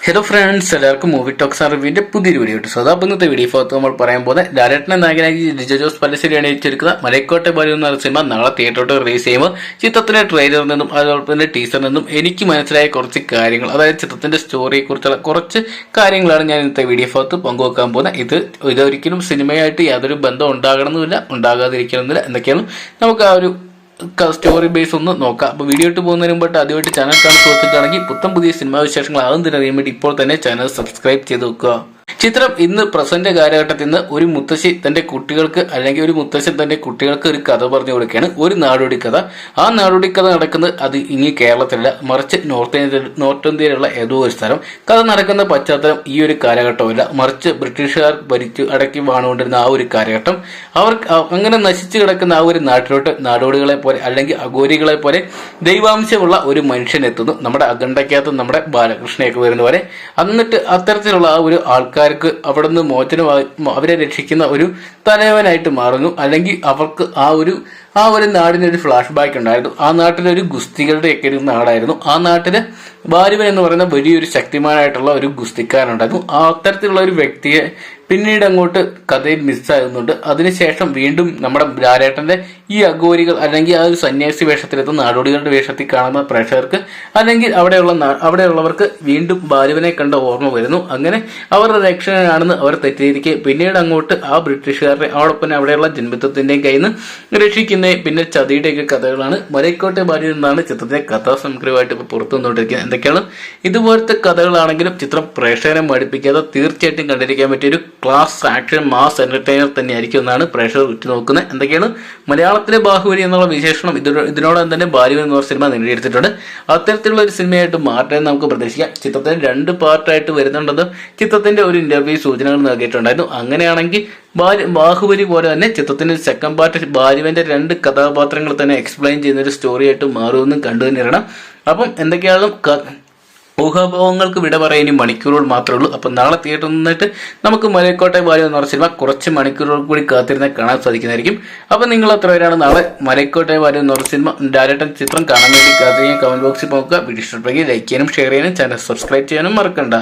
Hello friends, എല്ലാവർക്കും movie talks റിവ്യൂവിന്റെ പുതിയൊരു video കിട്ടും. അപ്പോൾ ഇന്നത്തെ വീഡിയോ ഭാഗത്ത് നമ്മൾ പറയാൻ പോകുന്നത് ഡയറക്ടറിനെ നായകനാക്കി ലിജോ ജോസ് പല്ലിശ്ശേരി അണിയിച്ചെടുക്കുന്ന മലൈക്കോട്ടെ ബാലു എന്ന സിനിമ നാളെ തിയേറ്ററോട്ട് റിലീസ് ചെയ്യുമ്പോൾ ചിത്രത്തിന്റെ ട്രെയിലറിൽ നിന്നും അതുപോലെ തന്നെ ടീസറിൽ നിന്നും എനിക്ക് മനസ്സിലായ കുറച്ച് കാര്യങ്ങൾ, അതായത് ചിത്രത്തിന്റെ സ്റ്റോറിയെ കുറിച്ചുള്ള കുറച്ച് കാര്യങ്ങളാണ് ഞാൻ ഇന്നത്തെ വീഡിയോ ഭാഗത്ത് പങ്കുവെക്കാൻ പോകുന്നത്. ഇതൊരിക്കലും സിനിമയായിട്ട് യാതൊരു ബന്ധം ഉണ്ടാകണമെന്നില്ല, ഉണ്ടാകാതിരിക്കണമെന്നില്ല. എന്തൊക്കെയാണ് നമുക്ക് ആ ഒരു സ്റ്റോറി ബേസ് ഒന്ന് നോക്കാം. അപ്പോൾ വീഡിയോ ഇട്ട് പോകുന്നതിന് മുമ്പായിട്ട് ആദ്യമായിട്ട് ചാനൽ കാണാൻ സുഹൃത്തുക്കളാണെങ്കിൽ പുത്തൻ പുതിയ സിനിമാ വിശേഷങ്ങൾ ആകും തന്നെ അറിയാൻ വേണ്ടി ഇപ്പോൾ തന്നെ ചാനൽ സബ്സ്ക്രൈബ് ചെയ്ത് വെക്കുക. ചിത്രം ഇന്ന് പ്രസന്റ് കാലഘട്ടത്തിൽ നിന്ന് ഒരു മുത്തശ്ശി തന്റെ കുട്ടികൾക്ക് അല്ലെങ്കിൽ ഒരു മുത്തശ്ശൻ തന്റെ കുട്ടികൾക്ക് ഒരു കഥ പറഞ്ഞു കൊടുക്കുകയാണ്. ഒരു നാടോടി കഥ. ആ നാടോടി കഥ നടക്കുന്നത് അത് ഇനി കേരളത്തിലല്ല, മറിച്ച് നോർത്ത് ഇന്ത്യയിലുള്ള ഏതോ ഒരു സ്ഥലം. കഥ നടക്കുന്ന പശ്ചാത്തലം ഈ ഒരു കാലഘട്ടമല്ല, മറിച്ച് ബ്രിട്ടീഷുകാർ ഭരിച്ചു അടക്കി വാണുകൊണ്ടിരുന്ന ആ ഒരു കാലഘട്ടം. അവർ അങ്ങനെ നശിച്ചു കിടക്കുന്ന ആ ഒരു നാട്ടിലോട്ട് നാടോടികളെ പോലെ അല്ലെങ്കിൽ അഘോരികളെ പോലെ ദൈവാംശമുള്ള ഒരു മനുഷ്യൻ എത്തുന്നു. നമ്മുടെ അഖണ്ഡയ്ക്കകത്ത് നമ്മുടെ ബാലകൃഷ്ണയൊക്കെ വരുന്ന പോലെ. എന്നിട്ട് അത്തരത്തിലുള്ള ആ ഒരു ആൾക്കാർക്ക് അവിടെ നിന്ന് മോചനമായി അവരെ രക്ഷിക്കുന്ന ഒരു തലവനായിട്ട് മാറുന്നു. അല്ലെങ്കിൽ അവർക്ക് ആ ഒരു നാടിനൊരു ഫ്ലാഷ് ബാക്ക് ഉണ്ടായിരുന്നു. ആ നാട്ടിലൊരു ഗുസ്തികളുടെയൊക്കെ ഒരു നാടായിരുന്നു. ആ നാട്ടില് ബാലുവൻ എന്ന് പറയുന്ന വലിയൊരു ശക്തിമാനായിട്ടുള്ള ഒരു ഗുസ്തിക്കാരനുണ്ടായിരുന്നു. ആ അത്തരത്തിലുള്ള ഒരു വ്യക്തിയെ പിന്നീട് അങ്ങോട്ട് കഥയിൽ മിസ്സാകുന്നുണ്ട്. അതിനുശേഷം വീണ്ടും നമ്മുടെ ലാലേട്ടന്റെ ഈ അഘോരികൾ അല്ലെങ്കിൽ ആ ഒരു സന്യാസി വേഷത്തിലെത്തുന്ന നാടോടികളുടെ വേഷത്തിൽ കാണുന്ന പ്രേക്ഷകർക്ക് അല്ലെങ്കിൽ അവിടെയുള്ളവർക്ക് വീണ്ടും ബാലുവിനെ കണ്ട ഓർമ്മ വരുന്നു. അങ്ങനെ അവരുടെ രക്ഷകനാണെന്ന് അവർ തെറ്റിദ്ധരിക്കുക. പിന്നീട് അങ്ങോട്ട് ആ ബ്രിട്ടീഷുകാരുടെ അവളൊപ്പം അവിടെയുള്ള ജന്മിത്വത്തിന്റെയും കയ്യിൽ നിന്ന് രക്ഷിക്കുന്ന പിന്നെ ചതിയുടെയൊക്കെ കഥകളാണ് മലൈക്കോട്ടെ ബാലു എന്നാണ് ചിത്രത്തിന്റെ കഥാസംഗ്രഹമായിട്ട് ഇപ്പോൾ പുറത്തു വന്നുകൊണ്ടിരിക്കുന്നത്. എന്തൊക്കെയാണ് ഇതുപോലത്തെ കഥകളാണെങ്കിലും ചിത്രം പ്രേക്ഷകരെ മടുപ്പിക്കാതെ തീർച്ചയായിട്ടും കണ്ടിരിക്കാൻ പറ്റിയൊരു ക്ലാസ് ആക്ഷൻ മാസ് എന്റർടൈനർ തന്നെയായിരിക്കും എന്നാണ് പ്രേക്ഷകർ ഉറ്റുനോക്കുന്നത്. എന്തൊക്കെയാണ് മലയാളത്തിലെ ബാഹുബലി എന്നുള്ള വിശേഷണം ഇതിനോടൊപ്പം തന്നെ ബാലുവൻ എന്ന സിനിമ നേടിയെടുത്തിട്ടുണ്ട്. അത്തരത്തിലുള്ള ഒരു സിനിമയായിട്ട് മാറ്റാൻ നമുക്ക് പ്രതീക്ഷിക്കാം. ചിത്രത്തിന് 2 പാർട്ടായിട്ട് വരുന്നുണ്ടെന്ന് ചിത്രത്തിന്റെ ഒരു ഇന്റർവ്യൂ സൂചനകൾ നൽകിയിട്ടുണ്ടായിരുന്നു. അങ്ങനെയാണെങ്കിൽ ബാഹുബലി പോലെ തന്നെ ചിത്രത്തിന്റെ സെക്കൻഡ് പാർട്ട് ബാലുവിന്റെ 2 കഥാപാത്രങ്ങൾ തന്നെ എക്സ്പ്ലെയിൻ ചെയ്യുന്ന ഒരു സ്റ്റോറി ആയിട്ട് മാറുമെന്നും കണ്ടു തന്നെയാണ്. അപ്പം എന്തൊക്കെയാണ് ഊഹാഭാവങ്ങൾക്ക് വിട പറയാൻ മണിക്കൂറുകൾ മാത്രമേ ഉള്ളൂ. അപ്പം നാളെ തിയേറ്ററിൽ നിന്നിട്ട് നമുക്ക് മലൈക്കോട്ടെ ബാലു എന്ന് പറഞ്ഞ സിനിമ കുറച്ച് മണിക്കൂറുകൾ കൂടി കാത്തിരുന്ന് കാണാൻ സാധിക്കുന്നതായിരിക്കും. അപ്പം നിങ്ങൾ എത്ര പേരാണ് നാളെ മലൈക്കോട്ടെ ബാലു എന്ന് പറഞ്ഞ സിനിമ ഡയറക്ടർ ചിത്രം കാണാൻ വേണ്ടി കാത്തിരിക്കാൻ കമന്റ് ബോക്സിൽ നോക്കുക. വീഡിയോ ഇഷ്ടപ്പെടുമെങ്കിൽ ലൈക്ക് ചെയ്യാനും ഷെയർ ചെയ്യാനും ചാനൽ സബ്സ്ക്രൈബ് ചെയ്യാനും മറക്കണ്ട.